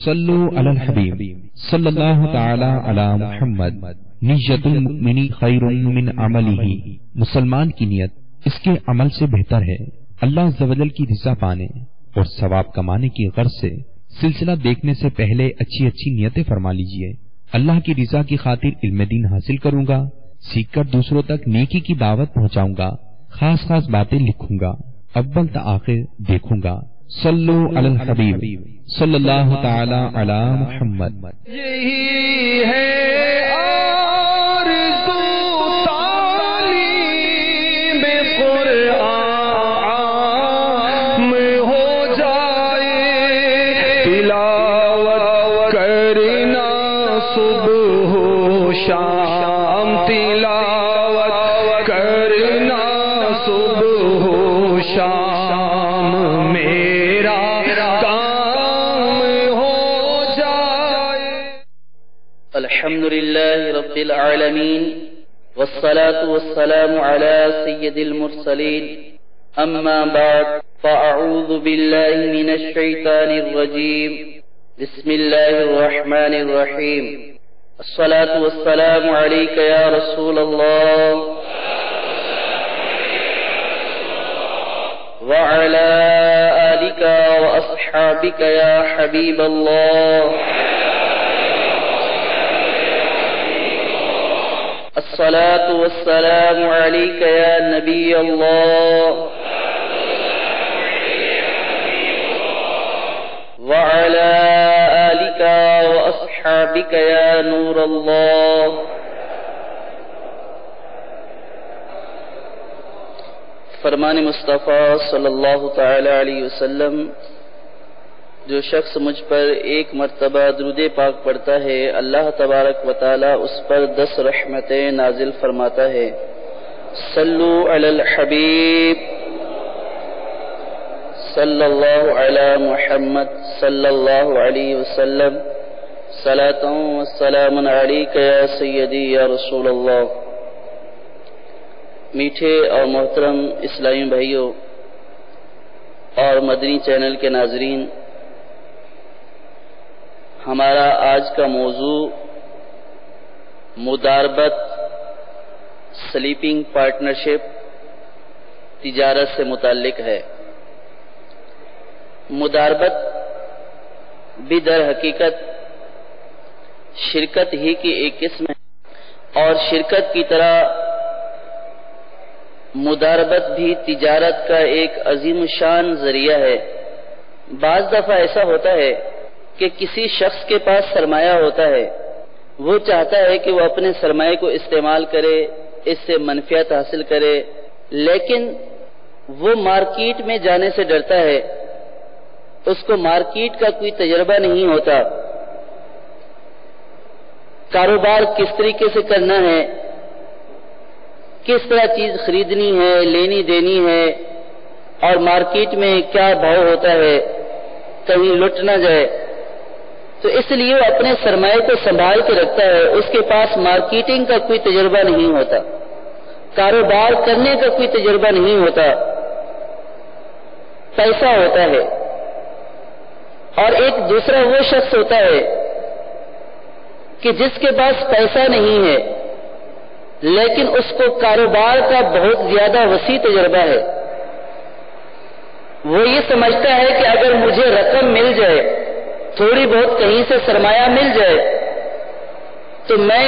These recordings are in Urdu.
صلو علی الحبیب صلی اللہ تعالی علی محمد۔ نیت المؤمن خیر من عملہ، مسلمان کی نیت اس کے عمل سے بہتر ہے۔ اللہ عز و جل کی رضا پانے اور ثواب کمانے کی غرض سے سلسلہ دیکھنے سے پہلے اچھی اچھی نیتیں فرما لیجئے۔ اللہ کی رضا کی خاطر علم دین حاصل کروں گا، سیکھ کر دوسروں تک نیکی کی دعوت پہنچاؤں گا، خاص خاص باتیں لکھوں گا، اول تا آخر دیکھوں گا۔ صلو علی الحبیب صلی اللہ تعالی علی محمد۔ یہی ہے آرزو تعلیم قرآن میں ہو جائے، تلاوت کرنا صبح و شام، تلاوت کرنا صبح و شام، میرا کام ہو جائے۔ الحمد لله رب العالمين والصلاة والسلام على سيد المرسلين، أما بعد فأعوذ بالله من الشيطان الرجيم، بسم الله الرحمن الرحيم، الصلاة والسلام عليك يا رسول الله وعلى آلك وأصحابك يا حبيب الله، الصلاة والسلام عليك يا نبي الله وعلى آلك وأصحابك يا نور الله۔ فرمان مصطفیٰ صلی اللہ تعالی علیہ وسلم، جو شخص مجھ پر ایک مرتبہ درود پاک پڑھتا ہے، اللہ تبارک و تعالی اس پر 10 رحمتیں نازل فرماتا ہے۔ صلو علی الحبیب صلی اللہ علی محمد صلی اللہ علیہ وسلم، صلاۃ و سلام علیک یا سیدی یا رسول اللہ۔ میٹھے اور محترم اسلامی بھائیوں اور مدنی چینل کے ناظرین، ہمارا آج کا موضوع مداربت، سلیپنگ پارٹنرشپ، تجارت سے متعلق ہے۔ مداربت بھی در حقیقت شرکت ہی کی ایک قسم ہے، اور شرکت کی طرح مداربت بھی تجارت کا ایک عظیم شان ذریعہ ہے۔ بعض دفعہ ایسا ہوتا ہے کہ کسی شخص کے پاس سرمایہ ہوتا ہے، وہ چاہتا ہے کہ وہ اپنے سرمایہ کو استعمال کرے، اس سے منفعت حاصل کرے، لیکن وہ مارکیٹ میں جانے سے ڈرتا ہے، اس کو مارکیٹ کا کوئی تجربہ نہیں ہوتا، کاروبار کس طریقے سے کرنا ہے، کس طرح چیز خریدنی ہے، لینی دینی ہے، اور مارکیٹ میں کیا بھاؤ ہوتا ہے، کہیں لٹ نہ جائے، تو اس لیے وہ اپنے سرمایہ کو سنبھال کے رکھتا ہے۔ اس کے پاس مارکیٹنگ کا کوئی تجربہ نہیں ہوتا، کاروبار کرنے کا کوئی تجربہ نہیں ہوتا، پیسہ ہوتا ہے۔ اور ایک دوسرا وہ شخص ہوتا ہے کہ جس کے پاس پیسہ نہیں ہے لیکن اس کو کاروبار کا بہت زیادہ وسیع تجربہ ہے۔ وہ یہ سمجھتا ہے کہ اگر مجھے رقم مل جائے، تھوڑی بہت کہیں سے سرمایہ مل جائے، تو میں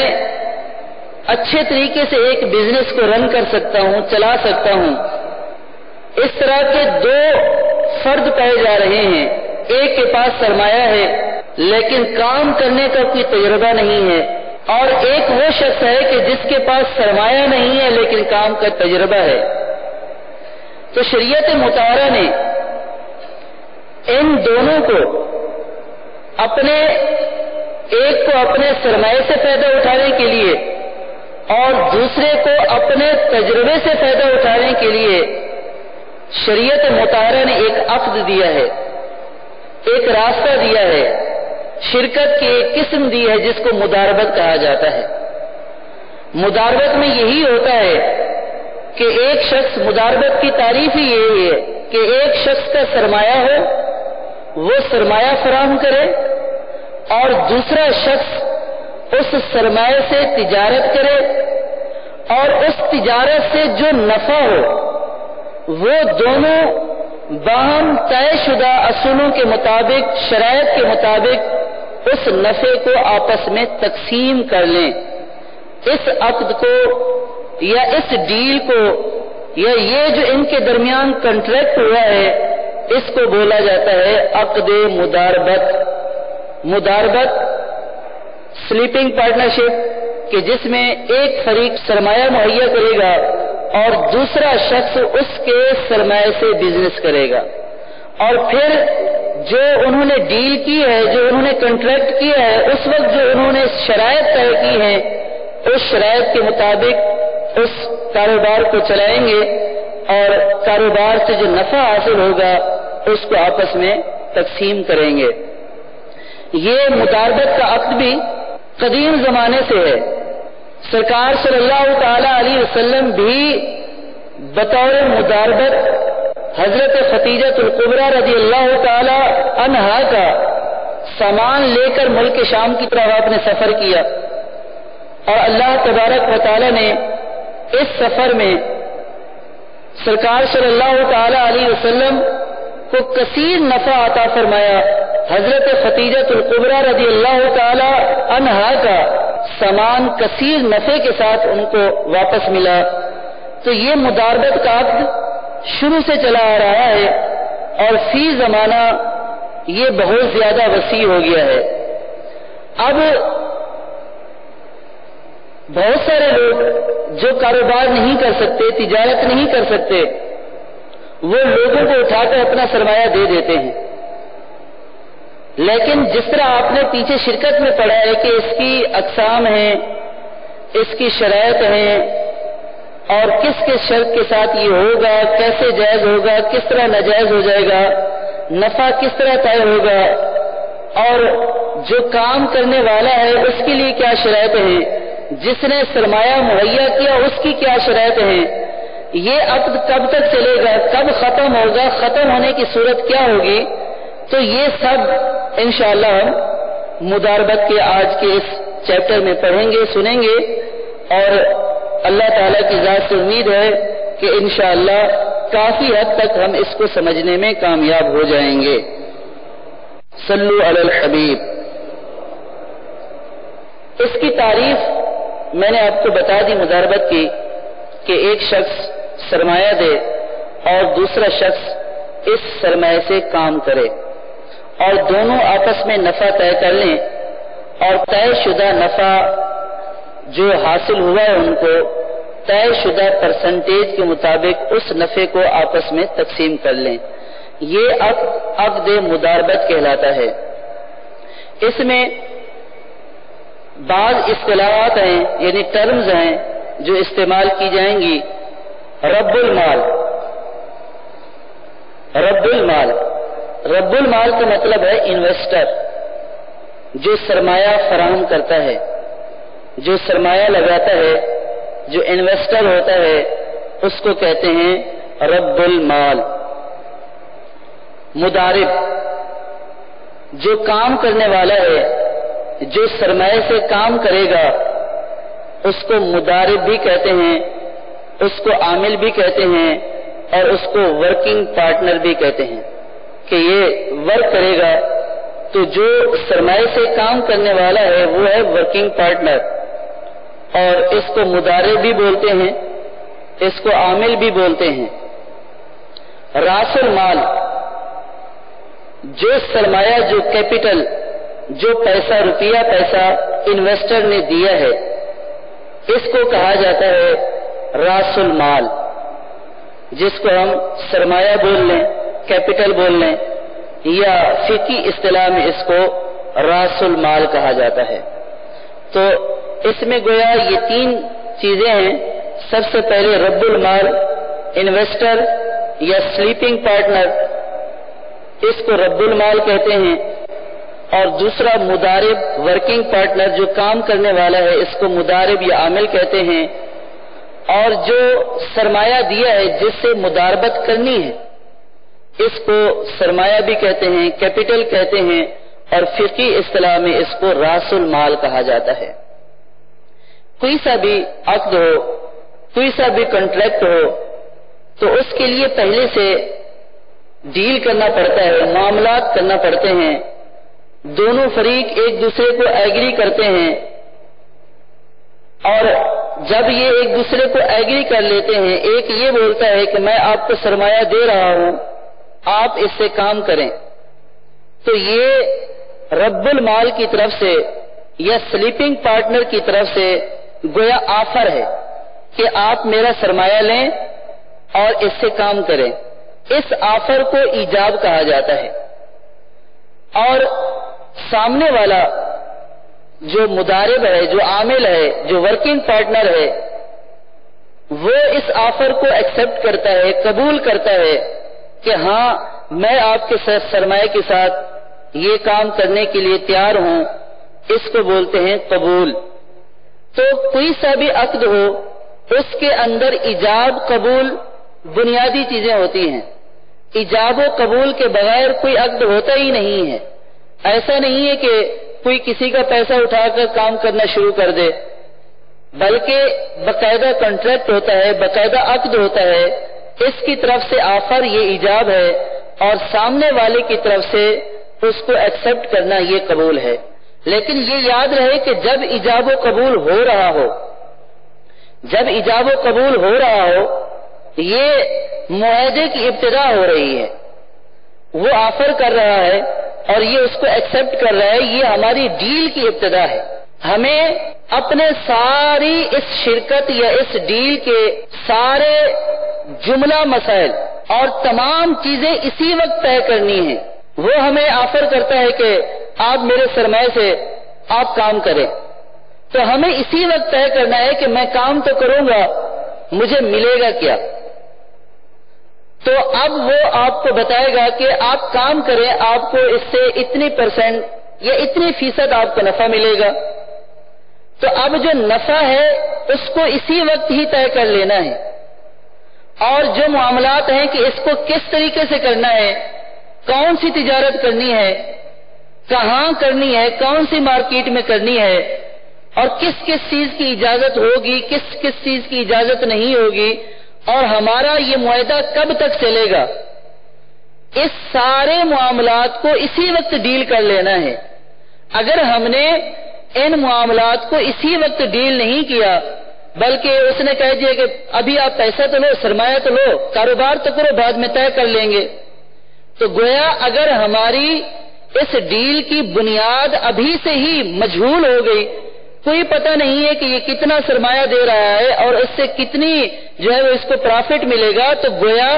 اچھے طریقے سے ایک بزنس کو رن کر سکتا ہوں، چلا سکتا ہوں۔ اس طرح کے 2 فرد پائے جا رہے ہیں، ایک کے پاس سرمایہ ہے لیکن کام کرنے کا کوئی تجربہ نہیں ہے، اور ایک وہ شخص ہے کہ جس کے پاس سرمایہ نہیں ہے لیکن کام کا تجربہ ہے۔ تو شریعت مطہرہ نے ان دونوں کو ایک کو اپنے سرمایہ سے فائدہ اٹھانے کے لیے اور دوسرے کو اپنے تجربے سے فائدہ اٹھانے کے لیے شریعت مطہرہ نے ایک عقد دیا ہے، ایک راستہ دیا ہے، شرکت کی ایک قسم دی ہے جس کو مداربت کہا جاتا ہے۔ مداربت میں یہی ہوتا ہے کہ ایک شخص، مداربت کی تعریف ہی یہی ہے کہ ایک شخص کا سرمایہ ہو، وہ سرمایہ فراہم کرے اور دوسرا شخص اس سرمایہ سے تجارت کرے اور اس تجارت سے جو نفع ہو وہ دونوں باہم طے شدہ اصولوں کے مطابق، شرائط کے مطابق اس نفع کو آپس میں تقسیم کر لیں۔ اس عقد کو یا اس ڈیل کو یا یہ جو ان کے درمیان کنٹریکٹ ہوا ہے اس کو بولا جاتا ہے عقد مداربت۔ مداربت سلیپنگ پارٹنرشپ کہ جس میں ایک فریق سرمایہ مہیا کرے گا اور دوسرا شخص اس کے سرمایہ سے بزنس کرے گا، اور پھر جو انہوں نے ڈیل کی ہے، جو انہوں نے کنٹریکٹ کیا ہے، اس وقت جو انہوں نے شرائط طے کی ہیں اس شرائط کے مطابق اس کاروبار کو چلائیں گے اور کاروبار سے جو نفع حاصل ہوگا اس کو آپس میں تقسیم کریں گے۔ یہ مداربت کا عقد بھی قدیم زمانے سے ہے۔ سرکار صلی اللہ تعالی علیہ وسلم بھی بطور مداربت حضرت ختیجہ الکبریٰ رضی اللہ تعالی عنہا کا سامان لے کر ملک شام کی طرف آپ نے سفر کیا، اور اللہ تبارک و تعالی نے اس سفر میں سرکار صلی اللہ تعالی علیہ وسلم کو کثیر نفع عطا فرمایا۔ حضرت ختیجہ الکبریٰ رضی اللہ تعالی عنہا کا سامان کثیر نفع کے ساتھ ان کو واپس ملا۔ تو یہ مداربت کا عقد شروع سے چلا آ رہا ہے اور فی زمانہ یہ بہت زیادہ وسیع ہو گیا ہے۔ اب بہت سارے لوگ جو کاروبار نہیں کر سکتے، تجارت نہیں کر سکتے، وہ لوگوں کو اٹھا کر اپنا سرمایہ دے دیتے ہیں، لیکن جس طرح آپ نے پیچھے شرکت میں پڑھا ہے کہ اس کی اقسام ہیں، اس کی شرائط ہیں، اور کس کس شرط کے ساتھ یہ ہوگا، کیسے جائز ہوگا، کس طرح ناجائز ہو جائے گا، نفع کس طرح طے ہوگا، اور جو کام کرنے والا ہے اس کے لیے کیا شرائط ہیں، جس نے سرمایہ مہیا کیا اس کی کیا شرائط ہیں، یہ عقد کب تک چلے گا، کب ختم ہوگا، ختم ہونے کی صورت کیا ہوگی، تو یہ سب انشاءاللہ ہم مداربت کے آج کے اس چیپٹر میں پڑھیں گے، سنیں گے، اور اللہ تعالیٰ کی ذات سے امید ہے کہ انشاءاللہ کافی حد تک ہم اس کو سمجھنے میں کامیاب ہو جائیں گے۔ صلو علی الحبیب۔ اس کی تعریف میں نے آپ کو بتا دی مداربت کی کہ ایک شخص سرمایہ دے اور دوسرا شخص اس سرمایہ سے کام کرے اور دونوں آپس میں نفع طے کر لیں، اور طے شدہ نفع جو حاصل ہوا ہے ان کو طے شدہ پرسنٹیج کے مطابق اس نفع کو آپس میں تقسیم کر لیں۔ یہ عقد مداربت کہلاتا ہے۔ اس میں بعض اصطلاحات ہیں، یعنی ٹرمز ہیں جو استعمال کی جائیں گی۔ رب المال۔ رب المال، رب المال کا مطلب ہے انویسٹر، جو سرمایہ فراہم کرتا ہے، جو سرمایہ لگاتا ہے، جو انویسٹر ہوتا ہے اس کو کہتے ہیں رب المال۔ مدارب، جو کام کرنے والا ہے، جو سرمایہ سے کام کرے گا اس کو مدارب بھی کہتے ہیں، اس کو عامل بھی کہتے ہیں، اور اس کو ورکنگ پارٹنر بھی کہتے ہیں کہ یہ ورک کرے گا۔ تو جو سرمایہ سے کام کرنے والا ہے وہ ہے ورکنگ پارٹنر، اور اس کو مدارب بھی بولتے ہیں، اس کو عامل بھی بولتے ہیں۔ راس المال، جو سرمایہ، جو کیپٹل، جو پیسہ، روپیہ پیسہ انویسٹر نے دیا ہے اس کو کہا جاتا ہے راس المال، جس کو ہم سرمایہ بول لیں، کیپٹل بول لیں، یا فقہی اصطلاح میں اس کو راس المال کہا جاتا ہے۔ تو اس میں گویا یہ تین چیزیں ہیں۔ سب سے پہلے رب المال، انویسٹر یا سلیپنگ پارٹنر، اس کو رب المال کہتے ہیں، اور دوسرا مدارب، ورکنگ پارٹنر، جو کام کرنے والا ہے اس کو مدارب یا عامل کہتے ہیں، اور جو سرمایہ دیا ہے جس سے مداربت کرنی ہے اس کو سرمایہ بھی کہتے ہیں، کیپٹل کہتے ہیں، اور فقہی اصطلاح میں اس کو راس المال کہا جاتا ہے۔ کوئی سا بھی عقد ہو، کوئی سا بھی کنٹریکٹ ہو، تو اس کے لیے پہلے سے ڈیل کرنا پڑتا ہے، معاملات کرنا پڑتے ہیں، دونوں فریق ایک دوسرے کو ایگری کرتے ہیں، اور جب یہ ایک دوسرے کو ایگری کر لیتے ہیں، ایک یہ بولتا ہے کہ میں آپ کو سرمایہ دے رہا ہوں، آپ اس سے کام کریں، تو یہ رب المال کی طرف سے یا سلیپنگ پارٹنر کی طرف سے گویا آفر ہے کہ آپ میرا سرمایہ لیں اور اس سے کام کریں۔ اس آفر کو ایجاب کہا جاتا ہے، اور سامنے والا جو مدارب ہے، جو عامل ہے، جو ورکنگ پارٹنر ہے، وہ اس آفر کو ایکسپٹ کرتا ہے، قبول کرتا ہے کہ ہاں میں آپ کے سرمایہ کے ساتھ یہ کام کرنے کے لیے تیار ہوں، اس کو بولتے ہیں قبول۔ تو کوئی سا بھی عقد ہو، اس کے اندر ایجاب قبول بنیادی چیزیں ہوتی ہیں۔ ایجاب و قبول کے بغیر کوئی عقد ہوتا ہی نہیں ہے۔ ایسا نہیں ہے کہ کوئی کسی کا پیسہ اٹھا کر کام کرنا شروع کر دے، بلکہ باقاعدہ کنٹریکٹ ہوتا ہے، باقاعدہ عقد ہوتا ہے، اس کی طرف سے آفر یہ ایجاب ہے، اور سامنے والے کی طرف سے اس کو ایکسپٹ کرنا یہ قبول ہے۔ لیکن یہ یاد رہے کہ جب ایجاب و قبول ہو رہا ہو، جب ایجاب و قبول ہو رہا ہو، یہ معاہدے کی ابتدا ہو رہی ہے، وہ آفر کر رہا ہے اور یہ اس کو ایکسپٹ کر رہا ہے، یہ ہماری ڈیل کی ابتدا ہے۔ ہمیں اپنے ساری اس شرکت یا اس ڈیل کے سارے جملہ مسائل اور تمام چیزیں اسی وقت طے کرنی ہیں۔ وہ ہمیں آفر کرتا ہے کہ آپ میرے سرمایہ سے آپ کام کریں، تو ہمیں اسی وقت طے کرنا ہے کہ میں کام تو کروں گا، مجھے ملے گا کیا۔ تو اب وہ آپ کو بتائے گا کہ آپ کام کریں، آپ کو اس سے اتنی % یا اتنی فیصد آپ کو نفع ملے گا۔ تو اب جو نفع ہے اس کو اسی وقت ہی طے کر لینا ہے، اور جو معاملات ہیں کہ اس کو کس طریقے سے کرنا ہے، کون سی تجارت کرنی ہے، کہاں کرنی ہے، کون سی مارکیٹ میں کرنی ہے، اور کس کس چیز کی اجازت ہوگی، کس کس چیز کی اجازت نہیں ہوگی، اور ہمارا یہ معاہدہ کب تک چلے گا، اس سارے معاملات کو اسی وقت ڈیل کر لینا ہے۔ اگر ہم نے ان معاملات کو اسی وقت ڈیل نہیں کیا، بلکہ اس نے کہہ دیا کہ ابھی آپ پیسہ تو لو، سرمایہ تو لو، کاروبار تو کرو، بعد میں طے کر لیں گے، تو گویا اگر ہماری اس ڈیل کی بنیاد ابھی سے ہی مجہول ہو گئی، کوئی پتہ نہیں ہے کہ یہ کتنا سرمایہ دے رہا ہے اور اس سے کتنی جو ہے وہ اس کو پرافٹ ملے گا، تو گویا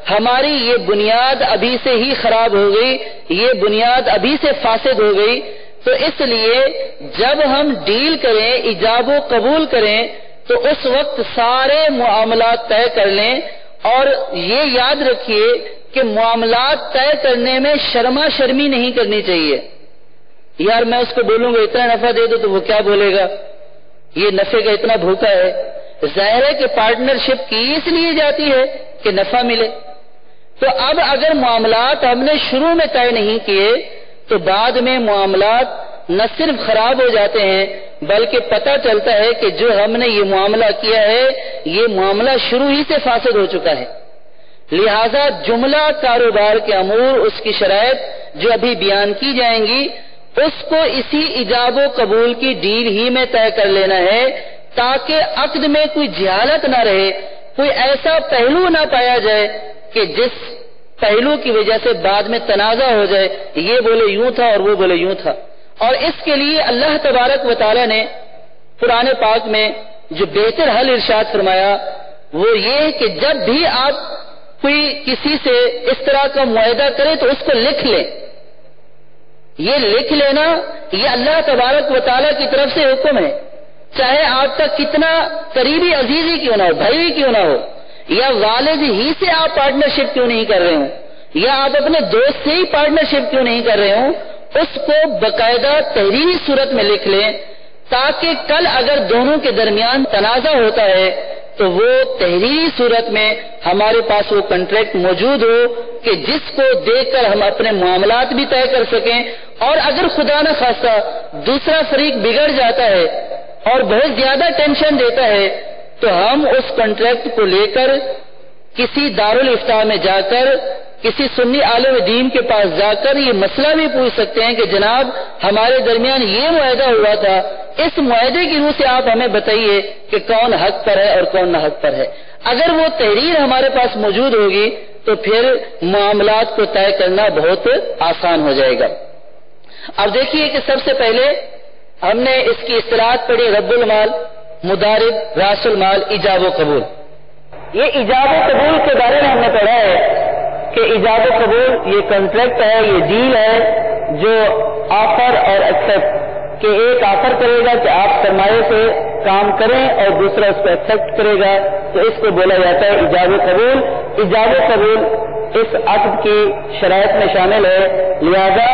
ہماری یہ بنیاد ابھی سے ہی خراب ہو گئی، یہ بنیاد ابھی سے فاسد ہو گئی۔ تو اس لیے جب ہم ڈیل کریں، ایجاب و قبول کریں، تو اس وقت سارے معاملات طے کر لیں، اور یہ یاد رکھیے کہ معاملات طے کرنے میں شرما شرمی نہیں کرنی چاہیے۔ یار میں اس کو بولوں گا اتنا نفع دے دو، تو وہ کیا بولے گا، یہ نفع کا اتنا بھوکا ہے۔ ظاہر ہے کہ پارٹنرشپ کی اس لیے جاتی ہے کہ نفع ملے۔ تو اب اگر معاملات ہم نے شروع میں طے نہیں کیے، تو بعد میں معاملات نہ صرف خراب ہو جاتے ہیں، بلکہ پتہ چلتا ہے کہ جو ہم نے یہ معاملہ کیا ہے، یہ معاملہ شروع ہی سے فاسد ہو چکا ہے۔ لہذا جملہ کاروبار کے امور، اس کی شرائط جو ابھی بیان کی جائیں گی، اس کو اسی ایجاب و قبول کی ڈیل ہی میں طے کر لینا ہے، تاکہ عقد میں کوئی جہالت نہ رہے، کوئی ایسا پہلو نہ پایا جائے کہ جس پہلو کی وجہ سے بعد میں تنازع ہو جائے، یہ بولے یوں تھا اور وہ بولے یوں تھا۔ اور اس کے لیے اللہ تبارک و تعالی نے قرآن پاک میں جو بہتر حل ارشاد فرمایا وہ یہ کہ جب بھی آپ کوئی کسی سے اس طرح کا معاہدہ کریں تو اس کو لکھ لیں۔ یہ لکھ لینا یہ اللہ تبارک و تعالی کی طرف سے حکم ہے، چاہے آپ کا کتنا قریبی عزیز ہی کیوں نہ ہو، بھائی ہی کیوں نہ ہو، یا والد ہی سے آپ پارٹنرشپ کیوں نہیں کر رہے ہوں، یا آپ اپنے دوست سے ہی پارٹنرشپ کیوں نہیں کر رہے ہوں، اس کو باقاعدہ تحریری صورت میں لکھ لیں، تاکہ کل اگر دونوں کے درمیان تنازع ہوتا ہے تو وہ تحریری صورت میں ہمارے پاس وہ کنٹریکٹ موجود ہو کہ جس کو دیکھ کر ہم اپنے معاملات بھی طے کر سکیں، اور اگر خدا نہ خواستہ دوسرا فریق بگڑ جاتا ہے اور بہت زیادہ ٹینشن دیتا ہے تو ہم اس کانٹریکٹ کو لے کر کسی دارالافتاء میں جا کر، کسی سنی عالم دین کے پاس جا کر یہ مسئلہ بھی پوچھ سکتے ہیں کہ جناب ہمارے درمیان یہ معاہدہ ہوا تھا، اس معاہدے کی روح سے آپ ہمیں بتائیے کہ کون حق پر ہے اور کون نہ حق پر ہے۔ اگر وہ تحریر ہمارے پاس موجود ہوگی تو پھر معاملات کو طے کرنا بہت آسان ہو جائے گا۔ اب دیکھیے کہ سب سے پہلے ہم نے اس کی اصطلاحات پڑھی، رب المال، مضارب، راس المال، ایجاب و قبول۔ یہ ایجاب و قبول کے بارے میں ہم نے پڑھا ہے کہ ایجاب و قبول یہ کانٹریکٹ ہے، یہ ڈیل ہے جو آفر اور ایکسپٹ، کہ ایک آفر کرے گا کہ آپ سرمایہ سے کام کریں اور دوسرا اس کو ایکسپٹ کرے گا، تو اس کو بولا جاتا ہے ایجاب و قبول۔ ایجاب و قبول اس عقد کی شرائط میں شامل ہے، لہذا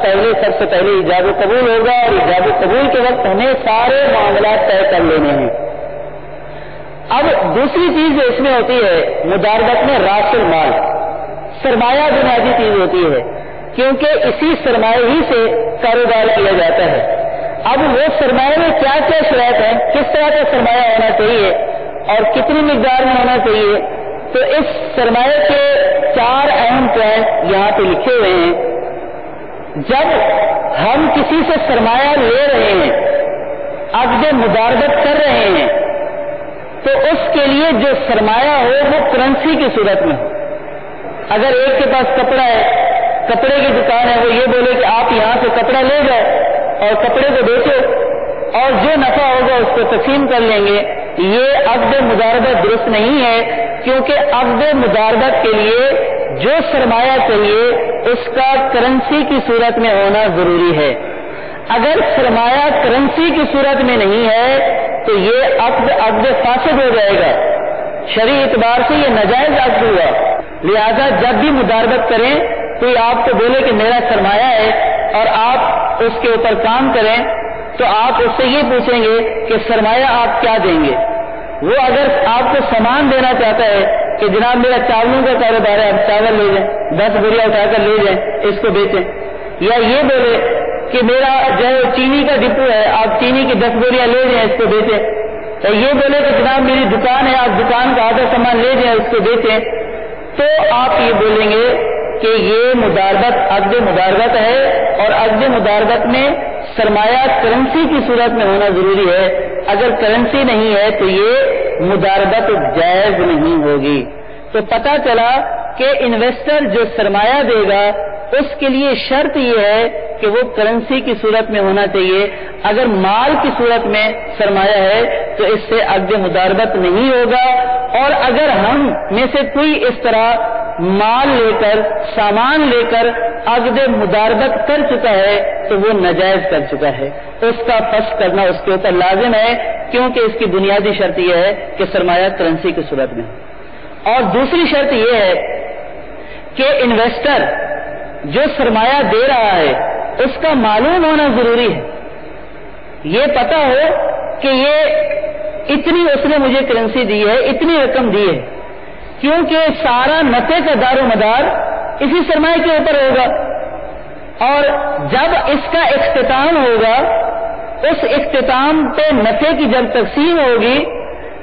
سب سے پہلے ایجاب و قبول ہوگا، اور ایجاب و قبول کے وقت ہمیں سارے معاملات طے کر لینے ہیں۔ اب دوسری چیز جو اس میں ہوتی ہے مداربت میں، راس المال، سرمایہ بنیادی چیز ہوتی ہے، کیونکہ اسی سرمایہ ہی سے کاروبار کیا جاتا ہے۔ اب وہ سرمایہ میں کیا کیا شرائط ہیں، کس طرح کا سرمایہ ہونا چاہیے اور کتنی مقدار میں ہونا چاہیے، تو اس سرمایہ کے 4 اہم پوائنٹ یہاں پہ لکھے ہوئے ہیں۔ جب ہم کسی سے سرمایہ لے رہے ہیں، عقد مداربت کر رہے ہیں، تو اس کے لیے جو سرمایہ ہو وہ کرنسی کی صورت میں ہو۔ اگر ایک کے پاس کپڑا ہے، کپڑے کی دکان ہے، وہ یہ بولے کہ آپ یہاں سے کپڑا لے جائے اور کپڑے کو بیچو اور جو نفع ہوگا اس کو تقسیم کر لیں گے، یہ عقد مداربت درست نہیں ہے، کیونکہ عقد مداربت کے لیے جو سرمایہ چاہیے اس کا کرنسی کی صورت میں ہونا ضروری ہے۔ اگر سرمایہ کرنسی کی صورت میں نہیں ہے تو یہ عقد فاسد ہو جائے گا، شرعی اعتبار سے یہ ناجائز عقد ہوا۔ لہذا جب بھی مداربت کریں کوئی آپ کو بولے کہ میرا سرمایہ ہے اور آپ اس کے اوپر کام کریں، تو آپ اس سے یہ پوچھیں گے کہ سرمایہ آپ کیا دیں گے۔ وہ اگر آپ کو سامان دینا چاہتا ہے کہ جناب میرا چاولوں کا کاروبار ہے، آپ چاول لے جائیں، 10 بوریا اٹھا کر لے جائیں، اس کو بیچیں، یا یہ بولے کہ میرا جو چینی کا ڈپو ہے، آپ چینی کی 10 بوریا لے جائیں، اس کو بیچیں، یا یہ بولے کہ جناب میری دکان ہے، آپ دکان کا آدھا سامان لے جائیں، اس کو بیچیں، تو آپ یہ بولیں گے کہ یہ مداربت عقد مداربت ہے، اور عقد مداربت میں سرمایہ کرنسی کی صورت میں ہونا ضروری ہے۔ اگر کرنسی نہیں ہے تو یہ مداربت جائز نہیں ہوگی۔ تو پتہ چلا کہ انویسٹر جو سرمایہ دے گا اس کے لیے شرط یہ ہے کہ وہ کرنسی کی صورت میں ہونا چاہیے۔ اگر مال کی صورت میں سرمایہ ہے تو اس سے عقد مداربت نہیں ہوگا، اور اگر ہم میں سے کوئی اس طرح مال لے کر، سامان لے کر عقد مداربت کر چکا ہے تو وہ ناجائز کر چکا ہے، اس کا فسخ کرنا اس کے اوپر لازم ہے، کیونکہ اس کی بنیادی شرط یہ ہے کہ سرمایہ کرنسی کی صورت میں۔ اور دوسری شرط یہ ہے کہ انویسٹر جو سرمایہ دے رہا ہے اس کا معلوم ہونا ضروری ہے، یہ پتہ ہو کہ یہ اتنی اس نے مجھے کرنسی دی ہے، اتنی رقم دی ہے، کیونکہ سارا نفع کا دار و مدار اسی سرمایہ کے اوپر ہوگا، اور جب اس کا اختتام ہوگا، اس اختتام پہ نفع کی جب تقسیم ہوگی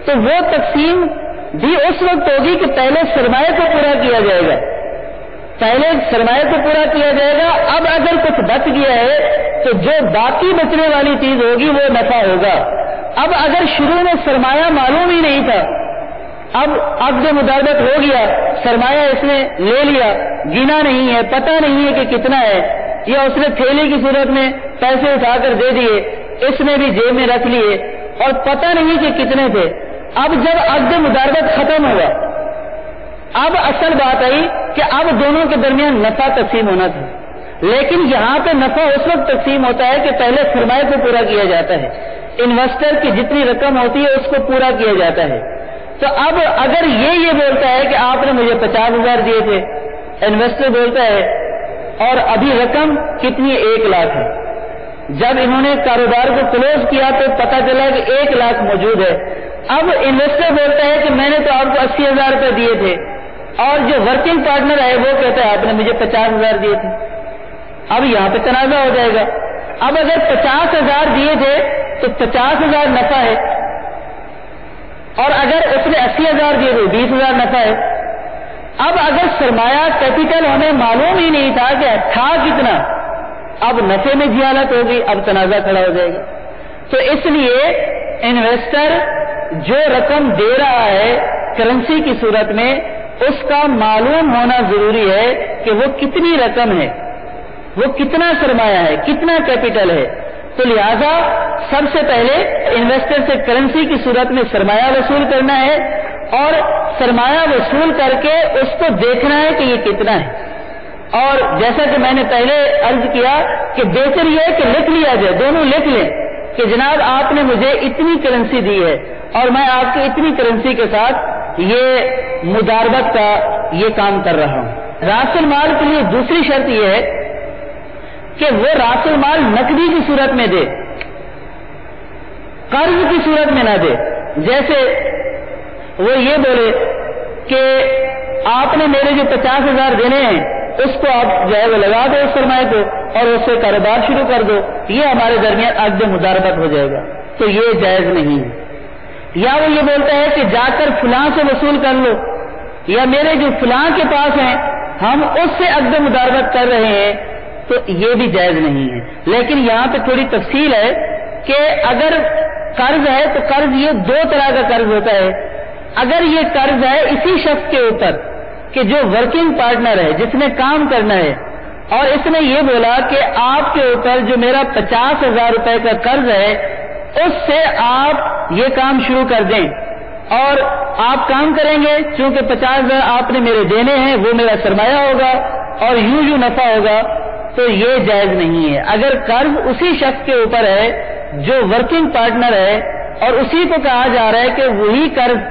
تو وہ تقسیم بھی اس وقت ہوگی کہ پہلے سرمایہ کو پورا کیا جائے گا، پہلے سرمایہ کو پورا کیا جائے گا، اب اگر کچھ بچ گیا ہے تو جو باقی بچنے والی چیز ہوگی وہ نفع ہوگا۔ اب اگر شروع میں سرمایہ معلوم ہی نہیں تھا، اب عقد مداربت ہو گیا، سرمایہ اس نے لے لیا، گنا نہیں ہے، پتہ نہیں ہے کہ کتنا ہے، یا اس نے تھیلی کی صورت میں پیسے اٹھا کر دے دیے، اس نے بھی جیب میں رکھ لیے اور پتہ نہیں کہ کتنے تھے۔ اب جب عقد مداربت ختم ہوا، اب اصل بات آئی کہ اب دونوں کے درمیان نفع تقسیم ہونا تھا، لیکن یہاں پہ نفع اس وقت تقسیم ہوتا ہے کہ پہلے سرمایہ کو پورا کیا جاتا ہے، انویسٹر کی جتنی رقم ہوتی ہے اس کو پورا کیا جاتا ہے۔ تو اب اگر یہ بولتا ہے کہ آپ نے مجھے 50,000 دیے تھے، انویسٹر بولتا ہے اور ابھی رقم کتنی 1 لاکھ ہے، جب انہوں نے کاروبار کو کلوز کیا تو پتہ چلا کہ 1 لاکھ موجود ہے، اب انویسٹر بولتا ہے کہ میں نے تو آپ کو 80,000 روپے دیے تھے، اور جو ورکنگ پارٹنر ہے وہ کہتا ہے آپ نے مجھے 50,000 دیے تھے. اب یہاں پہ تنازع ہو جائے گا. اب اگر 50,000 دیے تھے تو 50,000 نفع ہے, اور اگر اس نے 80,000 دیے تو 20,000 نفع ہے. اب اگر سرمایہ کیپیٹل ہمیں معلوم ہی نہیں تھا کہ تھا کتنا, اب نفع میں جہالت ہوگی, اب تنازع کھڑا ہو جائے گا. تو اس لیے انویسٹر جو رقم دے رہا ہے کرنسی کی صورت میں, اس کا معلوم ہونا ضروری ہے کہ وہ کتنی رقم ہے, وہ کتنا سرمایہ ہے, کتنا کیپٹل ہے. تو لہذا سب سے پہلے انویسٹر سے کرنسی کی صورت میں سرمایہ وصول کرنا ہے, اور سرمایہ وصول کر کے اس کو دیکھنا ہے کہ یہ کتنا ہے. اور جیسا کہ میں نے پہلے عرض کیا کہ بہتر یہ ہے کہ لکھ لیا جائے, دونوں لکھ لیں کہ جناب آپ نے مجھے اتنی کرنسی دی ہے اور میں آپ کی اتنی کرنسی کے ساتھ یہ مداربت کا یہ کام کر رہا ہوں. راس المال کے لیے دوسری شرط یہ ہے کہ وہ راس المال نقدی کی صورت میں دے, قرض کی صورت میں نہ دے. جیسے وہ یہ بولے کہ آپ نے میرے جو 50,000 دینے ہیں اس کو آپ جو ہے وہ لگا دو اس سرمایہ کو اور اس سے کاروبار شروع کر دو, یہ ہمارے درمیان عقد مداربت ہو جائے گا, تو یہ جائز نہیں ہے. یا وہ یہ بولتا ہے کہ جا کر فلاں سے وصول کر لو, یا میرے جو فلاں کے پاس ہیں ہم اس سے عقد مداربت کر رہے ہیں, تو یہ بھی جائز نہیں ہے. لیکن یہاں پہ تھوڑی تفصیل ہے کہ اگر قرض ہے تو قرض یہ دو طرح کا قرض ہوتا ہے. اگر یہ قرض ہے اسی شخص کے اوپر کہ جو ورکنگ پارٹنر ہے, جس نے کام کرنا ہے, اور اس نے یہ بولا کہ آپ کے اوپر جو میرا 50,000 روپے کا قرض ہے اس سے آپ یہ کام شروع کر دیں اور آپ کام کریں گے, چونکہ 50,000 آپ نے میرے دینے ہیں, وہ میرا سرمایہ ہوگا اور یوں نفع ہوگا, تو یہ جائز نہیں ہے. اگر قرض اسی شخص کے اوپر ہے جو ورکنگ پارٹنر ہے اور اسی کو کہا جا رہا ہے کہ وہی قرض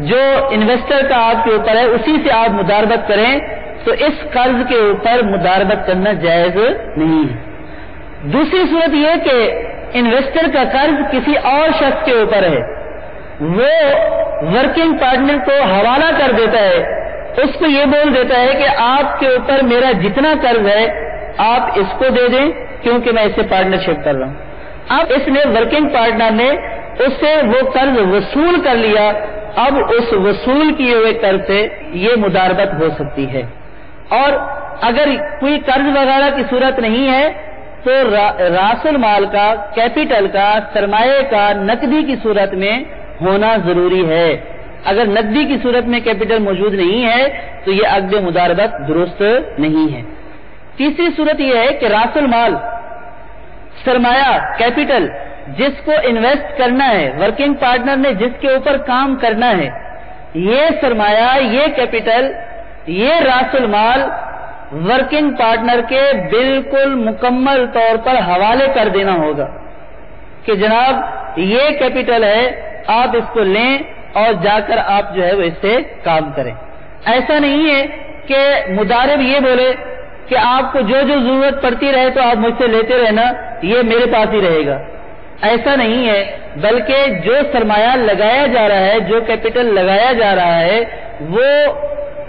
جو انویسٹر کا آپ کے اوپر ہے اسی سے آپ مداربت کریں, تو اس قرض کے اوپر مداربت کرنا جائز نہیں ہے. دوسری صورت یہ کہ انویسٹر کا قرض کسی اور شخص کے اوپر ہے, وہ ورکنگ پارٹنر کو حوالہ کر دیتا ہے, اس کو یہ بول دیتا ہے کہ آپ کے اوپر میرا جتنا قرض ہے آپ اس کو دے دیں کیونکہ میں اس سے پارٹنرشپ کر رہا ہوں. اب اس نے ورکنگ پارٹنر نے اس سے وہ قرض وصول کر لیا, اب اس وصول کیے ہوئے قرض سے یہ مداربت ہو سکتی ہے. اور اگر کوئی قرض وغیرہ کی صورت نہیں ہے تو راس المال کا, کیپٹل کا, سرمایہ کا نقدی کی صورت میں ہونا ضروری ہے. اگر نقدی کی صورت میں کیپٹل موجود نہیں ہے تو یہ عقد مداربت درست نہیں ہے. تیسری صورت یہ ہے کہ راس المال, سرمایہ, کیپٹل جس کو انویسٹ کرنا ہے, ورکنگ پارٹنر نے جس کے اوپر کام کرنا ہے, یہ سرمایہ, یہ کیپٹل, یہ راس المال ورکنگ پارٹنر کے بالکل مکمل طور پر حوالے کر دینا ہوگا کہ جناب یہ کیپٹل ہے, آپ اس کو لیں اور جا کر آپ جو ہے وہ اس سے کام کریں. ایسا نہیں ہے کہ مدارب یہ بولے کہ آپ کو جو جو ضرورت پڑتی رہے تو آپ مجھ سے لیتے رہنا, یہ میرے پاس ہی رہے گا. ایسا نہیں ہے, بلکہ جو سرمایہ لگایا جا رہا ہے, جو کیپٹل لگایا جا رہا ہے, وہ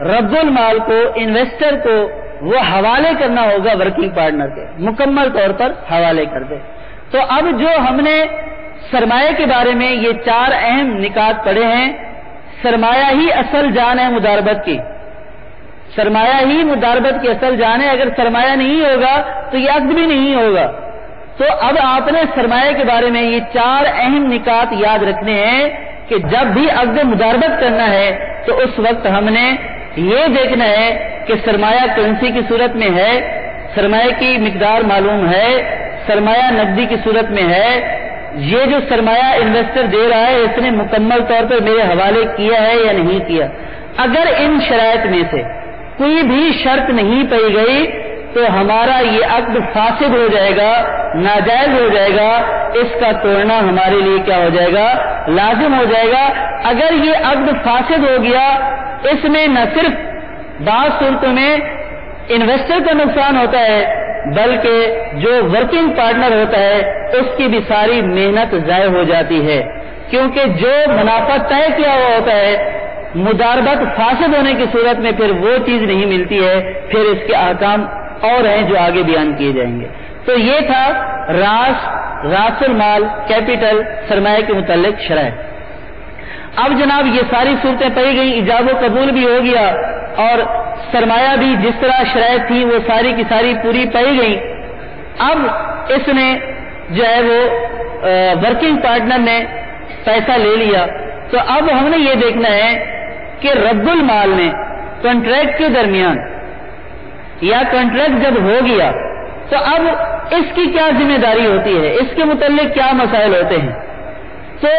رب المال کو, انویسٹر کو وہ حوالے کرنا ہوگا ورکنگ پارٹنر کے, مکمل طور پر حوالے کر دے. تو اب جو ہم نے سرمایہ کے بارے میں یہ 4 اہم نکات پڑھے ہیں, سرمایہ ہی اصل جان ہے مداربت کی, سرمایہ ہی مداربت کی اصل جان ہے. اگر سرمایہ نہیں ہوگا تو یہ عقد بھی نہیں ہوگا. تو اب آپ نے سرمایہ کے بارے میں یہ 4 اہم نکات یاد رکھنے ہیں کہ جب بھی عقد مداربت کرنا ہے تو اس وقت ہم نے یہ دیکھنا ہے کہ سرمایہ کرنسی کی صورت میں ہے, سرمایہ کی مقدار معلوم ہے, سرمایہ نقدی کی صورت میں ہے, یہ جو سرمایہ انویسٹر دے رہا ہے اس نے مکمل طور پر میرے حوالے کیا ہے یا نہیں کیا. اگر ان شرائط میں سے کوئی بھی شرط نہیں پائی گئی تو ہمارا یہ عقد فاسد ہو جائے گا, ناجائز ہو جائے گا, اس کا توڑنا ہمارے لیے کیا ہو جائے گا, لازم ہو جائے گا. اگر یہ عقد فاسد ہو گیا, اس میں نہ صرف بعض صورتوں میں انویسٹر کا نقصان ہوتا ہے بلکہ جو ورکنگ پارٹنر ہوتا ہے اس کی بھی ساری محنت ضائع ہو جاتی ہے, کیونکہ جو منافع طے کیا ہوا ہوتا ہے مداربت فاسد ہونے کی صورت میں پھر وہ چیز نہیں ملتی ہے، پھر اس کے احکام اور ہیں جو آگے بیان کیے جائیں گے۔ تو یہ تھا راس المال، کیپٹل، سرمایہ کے متعلق شرائط۔ اب جناب یہ ساری صورتیں پائی گئی، ایجاب و قبول بھی ہو گیا اور سرمایہ بھی جس طرح شرائط تھی وہ ساری کی ساری پوری پائی گئی۔ اب اس نے جو ہے وہ ورکنگ پارٹنر نے پیسہ لے لیا، تو اب ہم نے یہ دیکھنا ہے کہ رب المال نے کانٹریکٹ کے درمیان یا کانٹریکٹ جب ہو گیا تو اب اس کی کیا ذمہ داری ہوتی ہے، اس کے متعلق کیا مسائل ہوتے ہیں۔ تو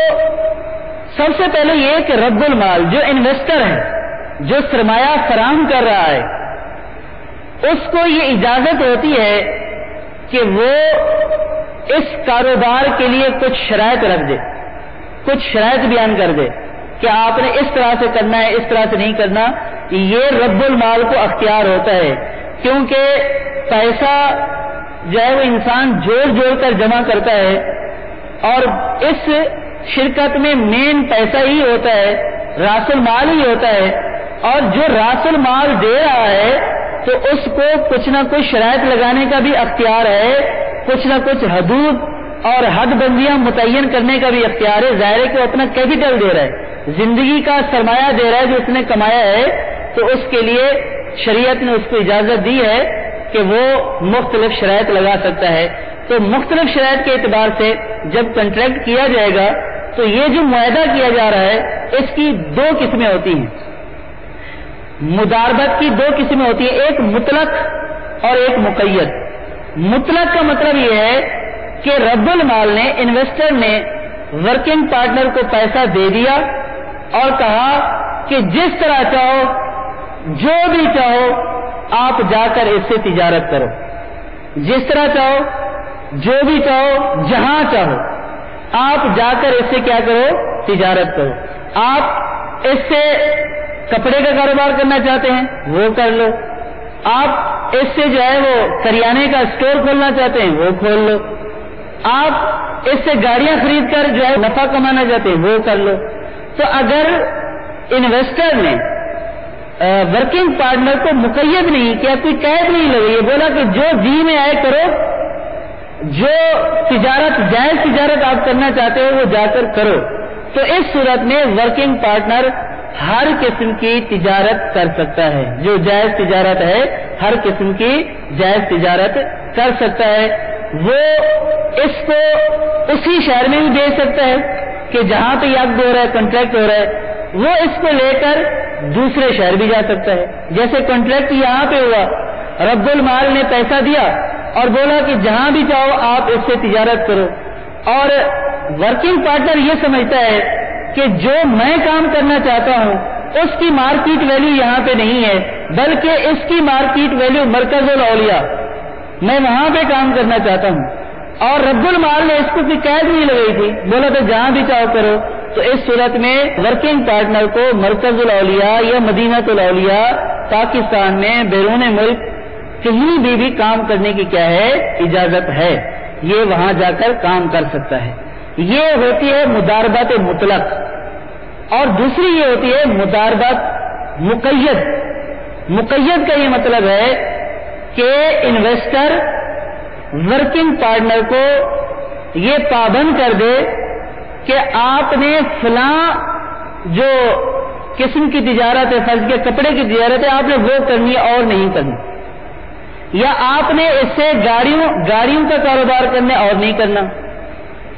سب سے پہلے یہ کہ رب المال جو انویسٹر ہے، جو سرمایہ فراہم کر رہا ہے، اس کو یہ اجازت ہوتی ہے کہ وہ اس کاروبار کے لیے کچھ شرائط رکھ دے، کچھ شرائط بیان کر دے کہ آپ نے اس طرح سے کرنا ہے، اس طرح سے نہیں کرنا۔ یہ رب المال کو اختیار ہوتا ہے، کیونکہ پیسہ جو ہے وہ انسان جوڑ جوڑ کر جمع کرتا ہے اور اس شرکت میں مین پیسہ ہی ہوتا ہے، راس المال ہی ہوتا ہے، اور جو راس المال دے رہا ہے تو اس کو کچھ نہ کچھ شرائط لگانے کا بھی اختیار ہے، کچھ نہ کچھ حدود اور حد بندیاں متعین کرنے کا بھی اختیار ہے۔ ظاہر ہے کہ وہ اپنا کیپٹل دے رہا ہے، زندگی کا سرمایہ دے رہا ہے جو اس نے کمایا ہے، تو اس کے لیے شریعت نے اس کو اجازت دی ہے کہ وہ مختلف شرائط لگا سکتا ہے۔ تو مختلف شرائط کے اعتبار سے جب کنٹریکٹ کیا جائے گا تو یہ جو معاہدہ کیا جا رہا ہے اس کی دو قسمیں ہوتی ہیں، مداربت کی دو قسمیں ہوتی ہیں، ایک مطلق اور ایک مقید۔ مطلق کا مطلب یہ ہے کہ رب المال نے، انویسٹر نے ورکنگ پارٹنر کو پیسہ دے دیا اور کہا کہ جس طرح چاہو، جو بھی چاہو آپ جا کر اس سے تجارت کرو، جس طرح چاہو، جو بھی چاہو، جہاں چاہو آپ جا کر اس سے کیا کرو، تجارت کرو۔ آپ اس سے کپڑے کا کاروبار کرنا چاہتے ہیں وہ کر لو، آپ اس سے جو ہے وہ کریانے کا اسٹور کھولنا چاہتے ہیں وہ کھول لو، آپ اس سے گاڑیاں خرید کر جو ہے نفع کمانا چاہتے ہیں وہ کر لو۔ تو اگر انویسٹر نے ورکنگ پارٹنر کو مقید نہیں کیا، کوئی قید نہیں لگی، بولا کہ جو جی میں آئے کرو، جو تجارت جائز تجارت آپ کرنا چاہتے ہو وہ جا کر کرو، تو اس صورت میں ورکنگ پارٹنر ہر قسم کی تجارت کر سکتا ہے، جو جائز تجارت ہے ہر قسم کی جائز تجارت کر سکتا ہے۔ وہ اس کو اسی شہر میں بھی دے سکتا ہے کہ جہاں پہ عقد ہو رہا ہے، کنٹریکٹ ہو رہا ہے، وہ اس کو لے کر دوسرے شہر بھی جا سکتا ہے۔ جیسے کنٹریکٹ یہاں پہ ہوا، رب المال نے پیسہ دیا اور بولا کہ جہاں بھی چاہو آپ اس سے تجارت کرو، اور ورکنگ پارٹنر یہ سمجھتا ہے کہ جو میں کام کرنا چاہتا ہوں اس کی مارکیٹ ویلیو یہاں پہ نہیں ہے، بلکہ اس کی مارکیٹ ویلیو مرکز الاولیاء، میں وہاں پہ کام کرنا چاہتا ہوں، اور رب المال نے اس کو کوئی قید نہیں لگائی تھی، بولا تو جہاں بھی چاہو کرو۔ تو اس صورت میں ورکنگ پارٹنر کو مرکز الاولیاء یا مدینہ الاولیاء، پاکستان میں بیرون ملک کہیں بھی کام کرنے کی کیا ہے، اجازت ہے، یہ وہاں جا کر کام کر سکتا ہے۔ یہ ہوتی ہے مداربت مطلق، اور دوسری یہ ہوتی ہے مداربت مقید۔ مقید کا یہ مطلب ہے کہ انویسٹر ورکنگ پارٹنر کو یہ پابند کر دے کہ آپ نے فلاں جو قسم کی تجارت ہے، فرض کے کپڑے کی تجارت ہے، آپ نے وہ کرنی ہے اور نہیں کرنی، یا آپ نے اس سے گاڑیوں کا کاروبار کرنا ہے اور نہیں کرنا،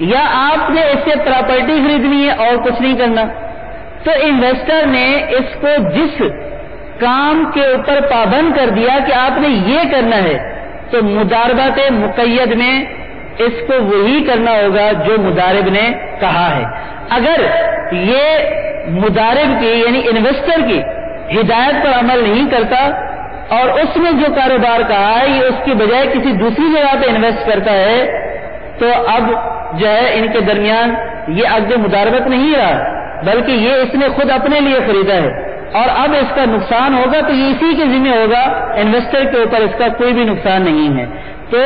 یا آپ نے اس سے پراپرٹی خریدنی ہے اور کچھ نہیں کرنا۔ تو انویسٹر نے اس کو جس کام کے اوپر پابند کر دیا کہ آپ نے یہ کرنا ہے، تو مداربت مقید میں اس کو وہی کرنا ہوگا جو مدارب نے کہا ہے۔ اگر یہ مدارب کی یعنی انویسٹر کی ہدایت پر عمل نہیں کرتا اور اس نے جو کاروبار کہا ہے یہ اس کی بجائے کسی دوسری جگہ پہ انویسٹ کرتا ہے، تو اب جو ہے ان کے درمیان یہ عقد مداربت نہیں رہا، بلکہ یہ اس نے خود اپنے لیے خریدا ہے، اور اب اس کا نقصان ہوگا تو یہ اسی کے ذمہ ہوگا، انویسٹر کے اوپر اس کا کوئی بھی نقصان نہیں ہے۔ تو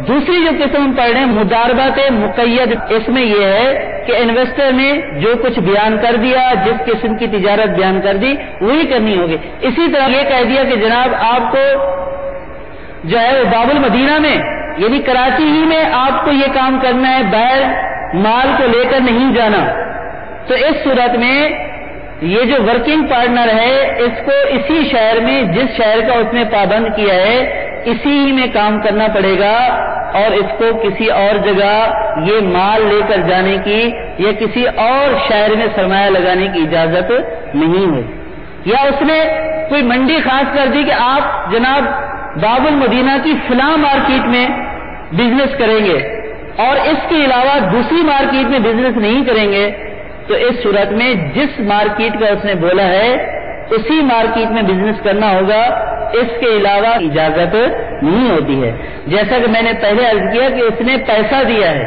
دوسری جو قسم پڑھ رہے ہیں مداربات مقید، اس میں یہ ہے کہ انویسٹر نے جو کچھ بیان کر دیا، جس قسم کی تجارت بیان کر دی وہی کرنی ہوگی۔ اسی طرح یہ کہہ دیا کہ جناب آپ کو جو ہے وہ باب المدینہ میں یعنی کراچی ہی میں آپ کو یہ کام کرنا ہے، باہر مال کو لے کر نہیں جانا، تو اس صورت میں یہ جو ورکنگ پارٹنر ہے اس کو اسی شہر میں جس شہر کا اس نے پابند کیا ہے اسی ہی میں کام کرنا پڑے گا، اور اس کو کسی اور جگہ یہ مال لے کر جانے کی یا کسی اور شہر میں سرمایہ لگانے کی اجازت نہیں ہوگی۔ یا اس نے کوئی منڈی خاص کر دی کہ آپ جناب باب المدینہ کی فلاں مارکیٹ میں بزنس کریں گے اور اس کے علاوہ دوسری مارکیٹ میں بزنس نہیں کریں گے، تو اس صورت میں جس مارکیٹ کا اس نے بولا ہے اسی مارکیٹ میں بزنس کرنا ہوگا، اس کے علاوہ اجازت نہیں ہوتی ہے۔ جیسا کہ میں نے پہلے عرض کیا کہ اس نے پیسہ دیا ہے،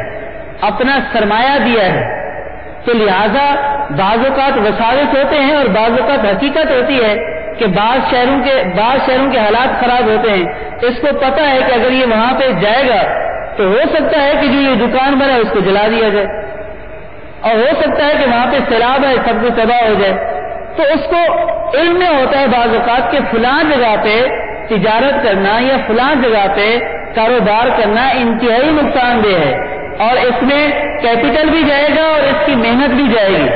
اپنا سرمایہ دیا ہے، تو لہذا بعض اوقات وساوس ہوتے ہیں اور بعض اوقات حقیقت ہوتی ہے کہ بعض شہروں کے حالات خراب ہوتے ہیں۔ اس کو پتہ ہے کہ اگر یہ وہاں پہ جائے گا تو ہو سکتا ہے کہ جو یہ دکان بنا ہے اس کو جلا دیا جائے، اور ہو سکتا ہے کہ وہاں پہ سیلاب ہے، سب کچھ تباہ ہو جائے، تو اس کو علم میں ہوتا ہے بعض اوقات کہ فلاں جگہ پہ تجارت کرنا یا فلاں جگہ پہ کاروبار کرنا انتہائی نقصان دہ ہے، اور اس میں کیپٹل بھی جائے گا اور اس کی محنت بھی جائے گی،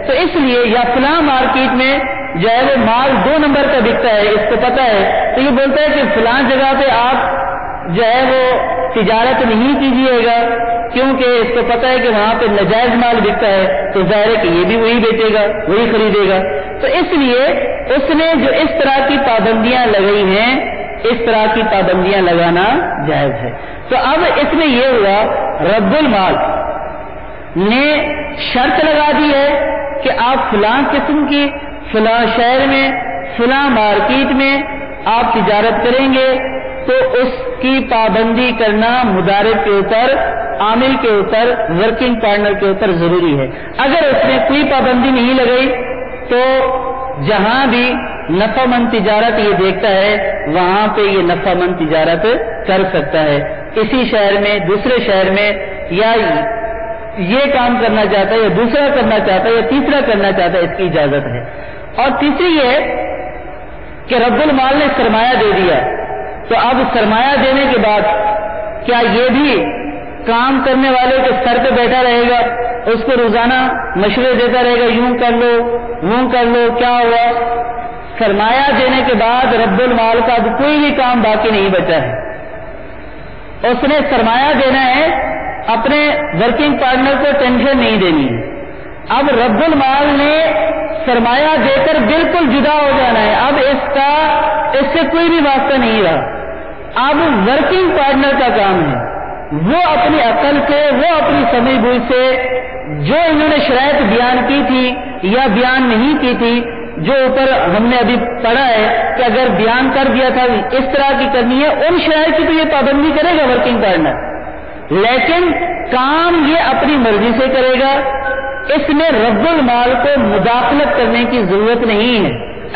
تو اس لیے یا فلاں مارکیٹ میں جو ہے وہ مال 2 نمبر کا بکتا ہے، اس کو پتا ہے، تو یہ بولتا ہے کہ فلاں جگہ پہ آپ جو ہے وہ تجارت نہیں کیجیے گا، کیونکہ اس کو پتا ہے کہ وہاں پہ ناجائز مال بکتا ہے، تو ظاہر ہے کہ یہ بھی وہی بیچے گا، وہی خریدے گا، تو اس لیے اس نے جو اس طرح کی پابندیاں لگائی ہیں اس طرح کی پابندیاں لگانا جائز ہے۔ تو اب اس میں یہ ہوا رب المال نے شرط لگا دی ہے کہ آپ فلاں قسم کی فلاں شہر میں فلاں مارکیٹ میں آپ تجارت کریں گے، تو اس کی پابندی کرنا مدارب کے اوپر، عامل کے اوپر، ورکنگ پارٹنر کے اوپر ضروری ہے۔ اگر اس نے کوئی پابندی نہیں لگائی تو جہاں بھی نفع مند تجارت یہ دیکھتا ہے وہاں پہ یہ نفع مند تجارت کر سکتا ہے، اسی شہر میں دوسرے شہر میں، یا یہ کام کرنا چاہتا ہے یا دوسرا کرنا چاہتا ہے یا تیسرا کرنا چاہتا ہے، اس کی اجازت ہے۔ اور تیسری یہ ہے کہ رب المال نے سرمایہ دے دیا، تو اب سرمایہ دینے کے بعد کیا یہ بھی کام کرنے والے کے سر پہ بیٹھا رہے گا، اس کو روزانہ مشورے دیتا رہے گا، یوں کر لو وہ کر لو، کیا ہوا؟ سرمایہ دینے کے بعد رب المال کا اب کوئی بھی کام باقی نہیں بچا ہے، اس نے سرمایہ دینا ہے، اپنے ورکنگ پارٹنر کو ٹینشن نہیں دینی ہے، اب رب المال نے سرمایہ دے کر بالکل جدا ہو جانا ہے، اب اس سے کوئی بھی واسطہ نہیں رہا، اب ورکنگ پارٹنر کا کام ہے، وہ اپنی عقل سے، وہ اپنی سمجھ بوجھ سے جو انہوں نے شرائط بیان کی تھی یا بیان نہیں کی تھی، جو اوپر ہم نے ابھی پڑھا ہے کہ اگر بیان کر دیا تھا اس طرح کی کرنی ہے، ان شرائط کی تو یہ پابندی کرے گا ورکنگ پارٹنر، لیکن کام یہ اپنی مرضی سے کرے گا، اس میں رب المال کو مداخلت کرنے کی ضرورت نہیں ہے۔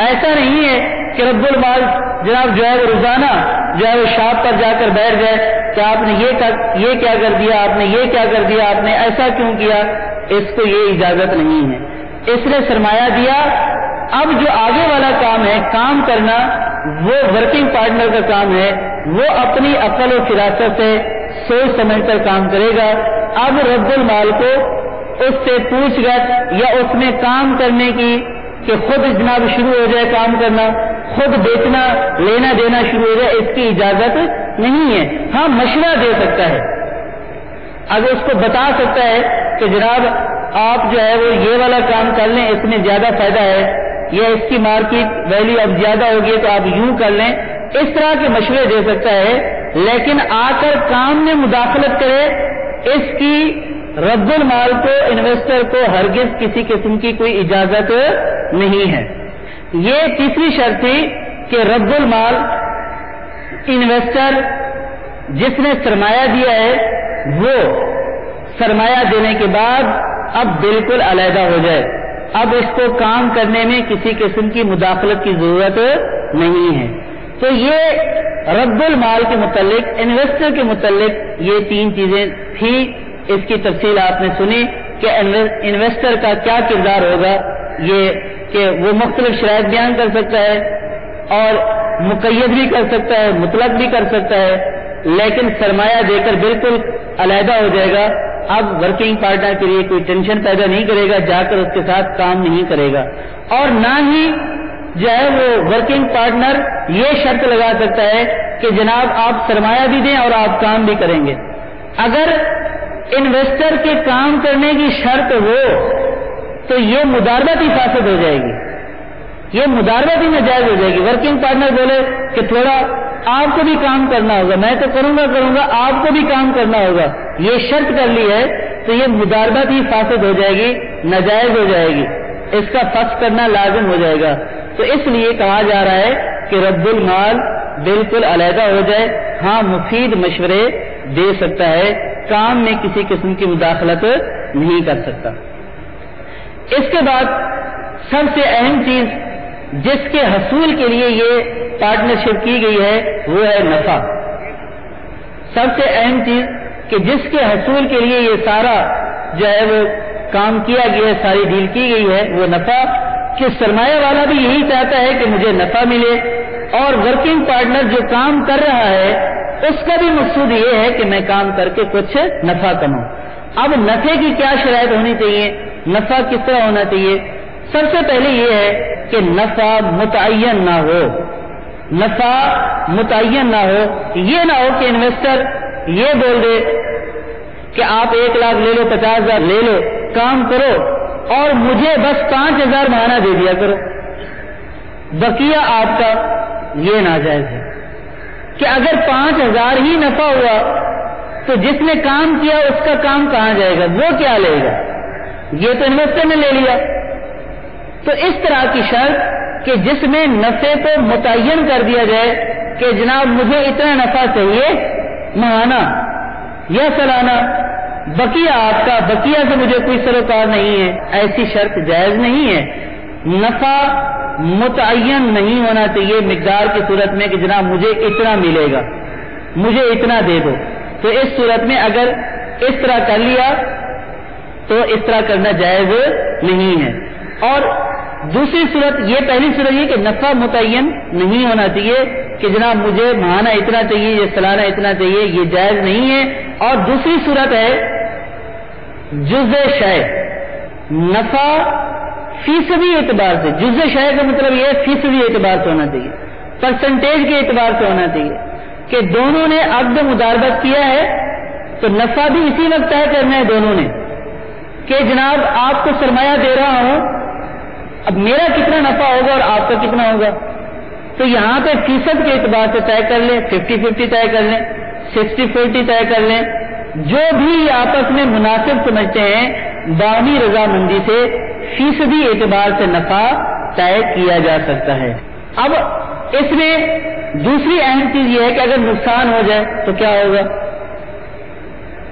ایسا نہیں ہے کہ رب المال جناب جو ہے وہ روزانہ جو ہے وہ شاپ پر جا کر بیٹھ جائے کہ آپ نے یہ کیا کر دیا، آپ نے یہ کیا کر دیا، آپ نے ایسا کیوں کیا، اس کو یہ اجازت نہیں ہے۔ اس نے سرمایہ دیا، اب جو آگے والا کام ہے کام کرنا وہ ورکنگ پارٹنر کا کام ہے، وہ اپنی عقل و فراست سے سوچ سمجھ کر کام کرے گا۔ اب رب المال کو اس سے پوچھ گچھ یا اس میں کام کرنے کی کہ خود جناب شروع ہو جائے کام کرنا، خود بیچنا لینا دینا شروع ہو جائے، اس کی اجازت نہیں ہے۔ ہاں مشورہ دے سکتا ہے، اگر اس کو بتا سکتا ہے کہ جناب آپ جو ہے وہ یہ والا کام کر لیں، اس میں زیادہ فائدہ ہے، یا اس کی مارکیٹ ویلیو اب زیادہ ہوگی تو آپ یوں کر لیں، اس طرح کے مشورے دے سکتا ہے، لیکن آ کر کام میں مداخلت کرے، اس کی رب المال کو، انویسٹر کو ہرگز کسی قسم کی کوئی اجازت نہیں ہے۔ یہ تیسری شرط تھی کہ رب المال انویسٹر جس نے سرمایہ دیا ہے وہ سرمایہ دینے کے بعد اب بالکل علیحدہ ہو جائے، اب اس کو کام کرنے میں کسی قسم کی مداخلت کی ضرورت نہیں ہے۔ تو یہ رب المال کے متعلق، انویسٹر کے متعلق یہ تین چیزیں تھی. اس کی تفصیل آپ نے سنی کہ انویسٹر کا کیا کردار ہوگا، یہ کہ وہ مختلف شرائط بیان کر سکتا ہے اور مقید بھی کر سکتا ہے، مطلق بھی کر سکتا ہے، لیکن سرمایہ دے کر بالکل علیحدہ ہو جائے گا. اب ورکنگ پارٹنر کے لیے کوئی ٹینشن پیدا نہیں کرے گا، جا کر اس کے ساتھ کام نہیں کرے گا. اور نہ ہی جو ہے وہ ورکنگ پارٹنر یہ شرط لگا سکتا ہے کہ جناب آپ سرمایہ بھی دیں اور آپ کام بھی کریں گے. اگر انویسٹر کے کام کرنے کی شرط ہو تو یہ مداربت ہی فاسد ہو جائے گی، یہ مداربت ہی ناجائز ہو جائے گی. ورکنگ پارٹنر بولے کہ تھوڑا آپ کو بھی کام کرنا ہوگا، میں تو کروں گا آپ کو بھی کام کرنا ہوگا، یہ شرط کر لی ہے تو یہ مداربت ہی فاسد ہو جائے گی، ناجائز ہو جائے گی، اس کا فسخ کرنا لازم ہو جائے گا. تو اس لیے کہا جا رہا ہے کہ رب المال بالکل علیحدہ ہو جائے. ہاں مفید مشورے دے سکتا ہے، کام میں کسی قسم کی مداخلت نہیں کر سکتا. اس کے بعد سب سے اہم چیز جس کے حصول کے لیے یہ پارٹنرشپ کی گئی ہے وہ ہے نفع. سب سے اہم چیز کہ جس کے حصول کے لیے یہ سارا جو ہے وہ کام کیا گیا ہے، ساری ڈیل کی گئی ہے، وہ نفع. کہ سرمایہ والا بھی یہی چاہتا ہے کہ مجھے نفع ملے، اور ورکنگ پارٹنر جو کام کر رہا ہے اس کا بھی مقصود یہ ہے کہ میں کام کر کے کچھ نفع کماؤں. اب نفع کی کیا شرائط ہونی چاہیے، نفع کس طرح ہونا چاہیے؟ سب سے پہلے یہ ہے کہ نفع متعین نہ ہو. نفع متعین نہ ہو، یہ نہ ہو کہ انویسٹر یہ بول دے کہ آپ 1 لاکھ لے لو، 50,000 لے لو، کام کرو اور مجھے بس 5,000 ماہانہ دے دیا کرو، بقیہ آپ کا. یہ ناجائز ہے کہ اگر 5,000 ہی نفع ہوا تو جس نے کام کیا اس کا کام کہاں جائے گا، وہ کیا لے گا؟ یہ تو انویسٹر نے لے لیا. تو اس طرح کی شرط کہ جس میں نفع کو متعین کر دیا جائے کہ جناب مجھے اتنا نفع چاہیے ماہانہ یا سالانہ، بقیہ آپ کا، بقیہ سے مجھے کوئی سروکار نہیں ہے، ایسی شرط جائز نہیں ہے. نفع متعین نہیں ہونا چاہیے مقدار کی صورت میں کہ جناب مجھے اتنا ملے گا، مجھے اتنا دے دو. تو اس صورت میں اگر اس طرح کر لیا تو اس طرح کرنا جائز نہیں ہے. اور دوسری صورت، یہ پہلی صورت یہ کہ نفع متعین نہیں ہونا چاہیے کہ جناب مجھے ماہانہ اتنا چاہیے یا سالانہ اتنا چاہیے، یہ جائز نہیں ہے. اور دوسری صورت ہے جزء شے، نفع فیصدی اعتبار سے. جزء شے کا مطلب یہ فیصدی اعتبار سے ہونا چاہیے، پرسنٹیج کے اعتبار سے ہونا چاہیے کہ دونوں نے عقد مداربت کیا ہے تو نفع بھی اسی وقت طے کرنا ہے دونوں نے کہ جناب آپ کو سرمایہ دے رہا ہوں، اب میرا کتنا نفع ہوگا اور آپ کا کتنا ہوگا. تو یہاں پہ فیصد کے اعتبار سے طے کر لیں، 50-50 طے کر لیں، 60-40 طے کر لیں، جو بھی آپس میں مناسب سمجھتے ہیں باہمی رضامندی سے فیصدی اعتبار سے نفع طے کیا جا سکتا ہے. اب اس میں دوسری اہم چیز یہ ہے کہ اگر نقصان ہو جائے تو کیا ہوگا.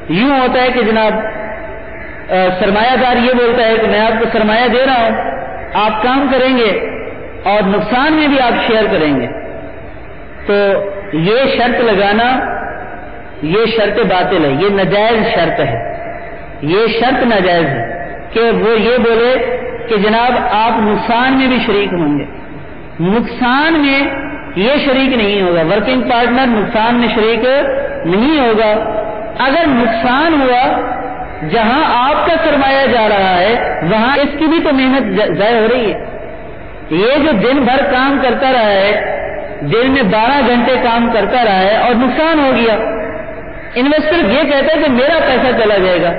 یوں ہوتا ہے کہ جناب سرمایہ دار یہ بولتا ہے کہ میں آپ کو سرمایہ دے رہا ہوں، آپ کام کریں گے اور نقصان میں بھی آپ شیئر کریں گے. تو یہ شرط لگانا یہ شرط باطل ہے، یہ ناجائز شرط ہے، یہ شرط ناجائز ہے کہ وہ یہ بولے کہ جناب آپ نقصان میں بھی شریک ہوں گے. نقصان میں یہ شریک نہیں ہوگا، ورکنگ پارٹنر نقصان میں شریک نہیں ہوگا. اگر نقصان ہوا جہاں آپ کا سرمایہ جا رہا ہے وہاں اس کی بھی تو محنت ضائع ہو رہی ہے. یہ جو دن بھر کام کرتا رہا ہے، دن میں 12 گھنٹے کام کرتا رہا ہے اور نقصان ہو گیا، انویسٹر یہ کہتا ہے کہ میرا پیسہ چلا جائے گا.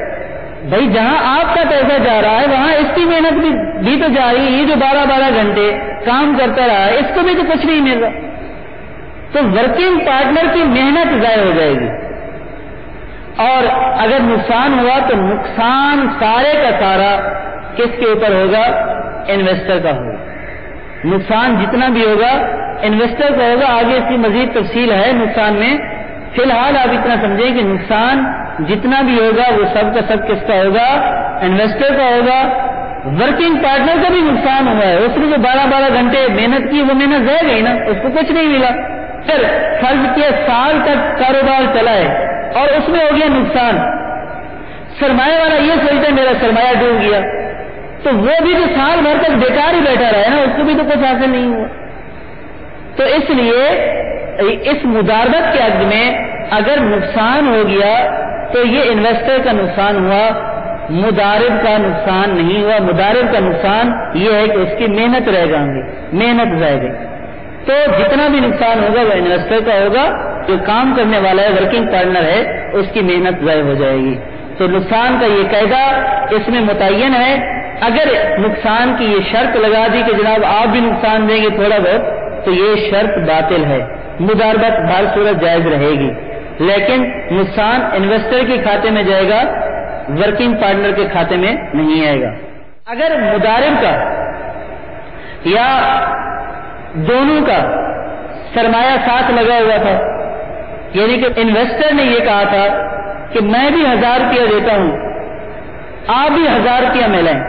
بھائی جہاں آپ کا پیسہ جا رہا ہے وہاں اس کی محنت بھی تو جا رہی ہے. یہ جو 12 گھنٹے کام کرتا رہا ہے اس کو بھی تو کچھ نہیں مل رہا. تو ورکنگ پارٹنر کی محنت ضائع ہو جائے گی. اور اگر نقصان ہوا تو نقصان سارے کا سارا کس کے اوپر ہوگا؟ انویسٹر کا ہوگا. نقصان جتنا بھی ہوگا انویسٹر کا ہوگا. آگے اس کی مزید تفصیل ہے نقصان میں. فی الحال آپ اتنا سمجھیں کہ نقصان جتنا بھی ہوگا وہ سب کا سب کس کا ہوگا؟ انویسٹر کا ہوگا. ورکنگ پارٹنر کا بھی نقصان ہوا ہے، اس نے جو 12 گھنٹے محنت کی وہ محنت ضائع گئی نا، اس کو کچھ نہیں ملا. پھر فرض کیا سال تک کاروبار چلا ہے اور اس میں ہو گیا نقصان، سرمایہ والا یہ سوچتا ہے میرا سرمایہ ڈوب گیا، تو وہ بھی تو سال بھر تک بیکار ہی بیٹھا رہا ہے نا، اس کو بھی تو کچھ حاصل نہیں ہوا۔ تو اس لیے اس مداربت کے عقد میں اگر نقصان ہو گیا تو یہ انویسٹر کا نقصان ہوا، مدارب کا نقصان نہیں ہوا۔ مدارب کا نقصان یہ ہے کہ اس کی محنت رہ جائیں گی، محنت ضائع گئی، تو جتنا بھی نقصان ہوگا وہ انویسٹر کا ہوگا، جو کام کرنے والا ہے ورکنگ پارٹنر ہے اس کی محنت ضائع ہو جائے گی۔ تو نقصان کا یہ قاعدہ اس میں متعین ہے۔ اگر نقصان کی یہ شرط لگا دی کہ جناب آپ بھی نقصان دیں گے تھوڑا بہت، تو یہ شرط باطل ہے، مداربت ہر صورت جائز رہے گی، لیکن نقصان انویسٹر کے کھاتے میں جائے گا، ورکنگ پارٹنر کے کھاتے میں نہیں آئے گا۔ اگر مدارب کا یا دونوں کا سرمایہ ساتھ لگا ہوا تھا، یعنی کہ انویسٹر نے یہ کہا تھا کہ میں بھی 1000 روپیہ دیتا ہوں، آپ بھی 1000 روپیہ میں لیں،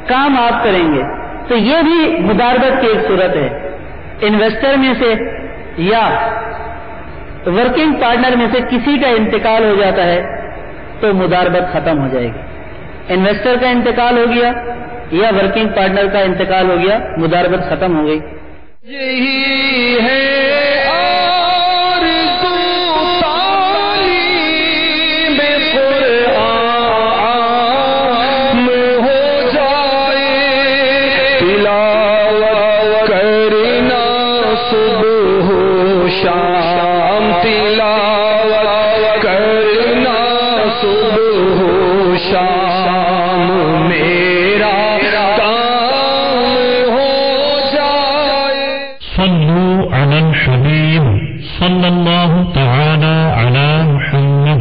کام آپ کریں گے، تو یہ بھی مداربت کی ایک صورت ہے۔ انویسٹر میں سے یا ورکنگ پارٹنر میں سے کسی کا انتقال ہو جاتا ہے تو مداربت ختم ہو جائے گی۔ انویسٹر کا انتقال ہو گیا یا ورکنگ پارٹنر کا انتقال ہو گیا، مداربت ختم ہو گئی۔ یہی ہے صلی اللہ تعالی علی محمد۔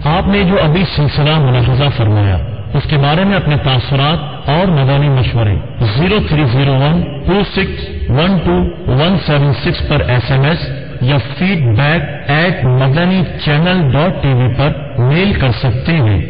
آپ نے جو ابھی سلسلہ ملاحظہ فرمایا اس کے بارے میں اپنے تاثرات اور مدنی مشورے 030126127176 پر SMS یا feedback@madanichannel.tv پر میل کر سکتے ہیں۔